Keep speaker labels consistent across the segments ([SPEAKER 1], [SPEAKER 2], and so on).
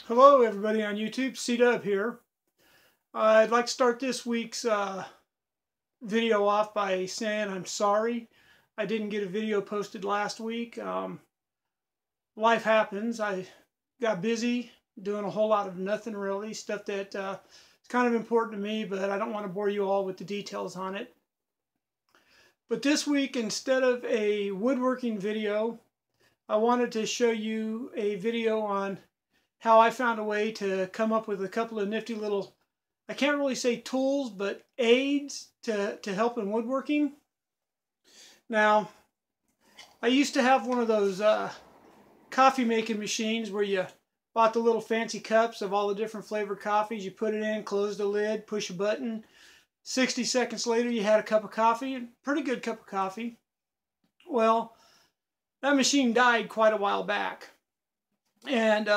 [SPEAKER 1] Hello everybody on YouTube, C-Dub here. I'd like to start this week's video off by saying I'm sorry I didn't get a video posted last week. Life happens. I got busy doing a whole lot of nothing really, stuff that is kind of important to me, but I don't want to bore you all with the details on it. But this week, instead of a woodworking video, I wanted to show you a video on how I found a way to come up with a couple of nifty little, I can't really say tools, but aids to help in woodworking. Now, I used to have one of those coffee making machines where you bought the little fancy cups of all the different flavored coffees. You put it in, close the lid, push a button. 60 seconds later, you had a cup of coffee, a pretty good cup of coffee. Well, that machine died quite a while back. And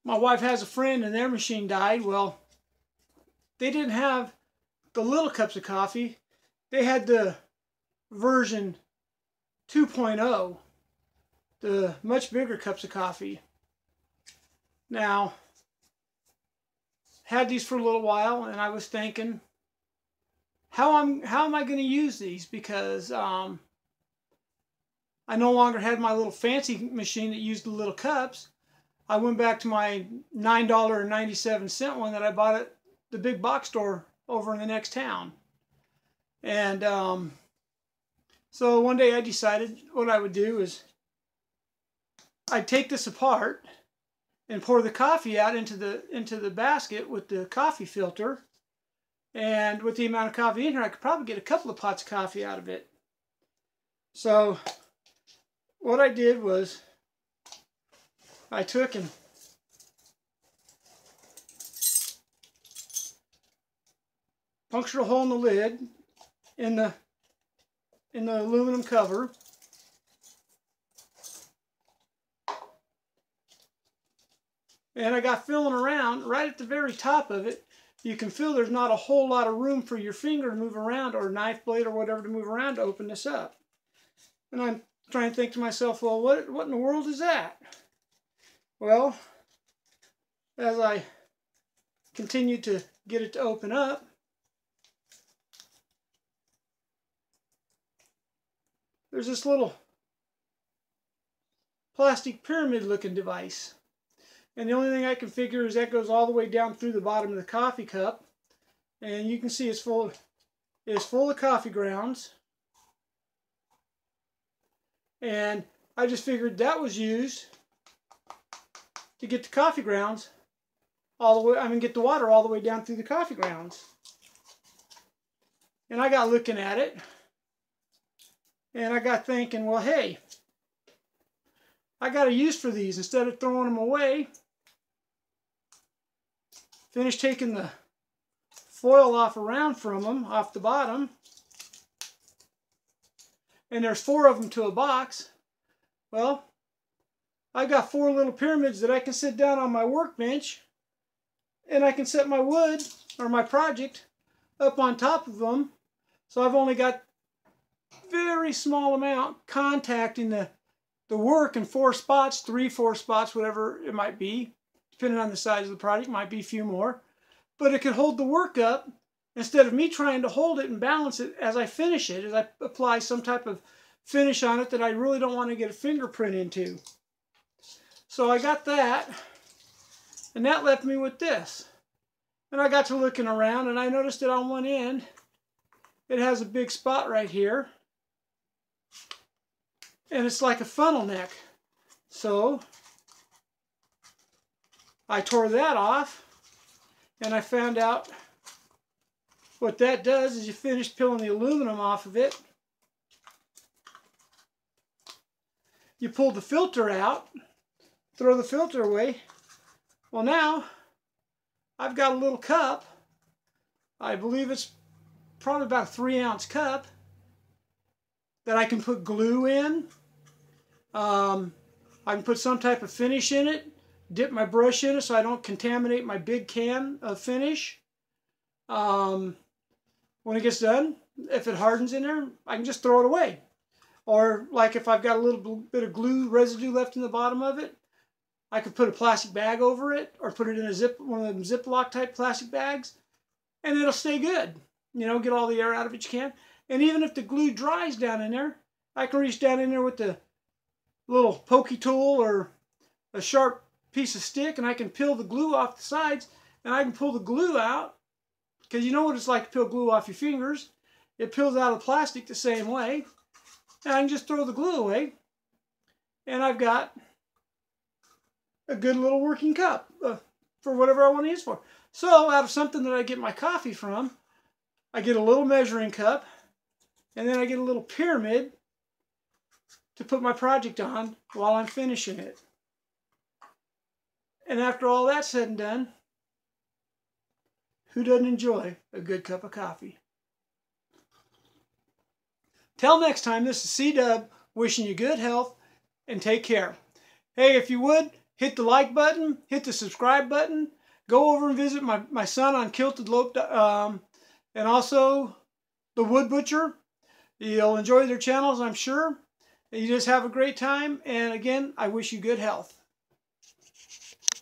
[SPEAKER 1] my wife has a friend and their machine died. Well, they didn't have the little cups of coffee. They had the version 2.0, the much bigger cups of coffee. Now, had these for a little while, and I was thinking, how am I going to use these? Because I no longer had my little fancy machine that used the little cups. I went back to my $9.97 one that I bought at the big box store over in the next town. And so one day I decided what I would do is I'd take this apart and pour the coffee out into the basket with the coffee filter. And with the amount of coffee in here, I could probably get a couple of pots of coffee out of it. So what I did was I took and punctured a hole in the lid in the aluminum cover. And I got feeling around right at the very top of it. You can feel there's not a whole lot of room for your finger to move around, or a knife blade or whatever to move around to open this up. And I'm trying to think to myself, well, what in the world is that? Well, as I continued to get it to open up, there's this little plastic pyramid looking device. And the only thing I can figure is that goes all the way down through the bottom of the coffee cup. And you can see it's full of coffee grounds. And I just figured that was used to get the coffee grounds all the way, get the water all the way down through the coffee grounds. And I got looking at it, and I got thinking, well, hey, I got a use for these. Instead of throwing them away, finish taking the foil off around from them, off the bottom. And there's 4 of them to a box. Well, I got 4 little pyramids that I can sit down on my workbench, and I can set my wood or my project up on top of them. So I've only got very small amount contacting the work in 4 spots, 3, 4 spots, whatever it might be, depending on the size of the project. Might be a few more, but it could hold the work up instead of me trying to hold it and balance it as I finish it, as I apply some type of finish on it that I really don't want to get a fingerprint into. So I got that, and that left me with this. And I got to looking around, and I noticed that on one end, it has a big spot right here, and it's like a funnel neck. So I tore that off, and I found out what that does is you finish peeling the aluminum off of it. You pull the filter out, throw the filter away. Well, now I've got a little cup. I believe it's probably about a 3-ounce cup that I can put glue in. I can put some type of finish in it, dip my brush in it so I don't contaminate my big can of finish. When it gets done, if it hardens in there, I can just throw it away. Or like if I've got a little bit of glue residue left in the bottom of it, I could put a plastic bag over it or put it in one of them Ziploc type plastic bags, and it'll stay good. You know, get all the air out of it you can. And even if the glue dries down in there, I can reach down in there with the little pokey tool or a sharp piece of stick, and I can peel the glue off the sides, and I can pull the glue out, because you know what it's like to peel glue off your fingers. It peels out of plastic the same way, and I can just throw the glue away, and I've got a good little working cup for whatever I want to use for. So out of something that I get my coffee from, I get a little measuring cup, and then I get a little pyramid to put my project on while I'm finishing it. And after all that's said and done, who doesn't enjoy a good cup of coffee? Till next time, this is C-Dub wishing you good health and take care. Hey, if you would, hit the like button, hit the subscribe button, go over and visit my son on Kilted Lope, and also the Wood Butcher. You'll enjoy their channels, I'm sure. You just have a great time, and again, I wish you good health.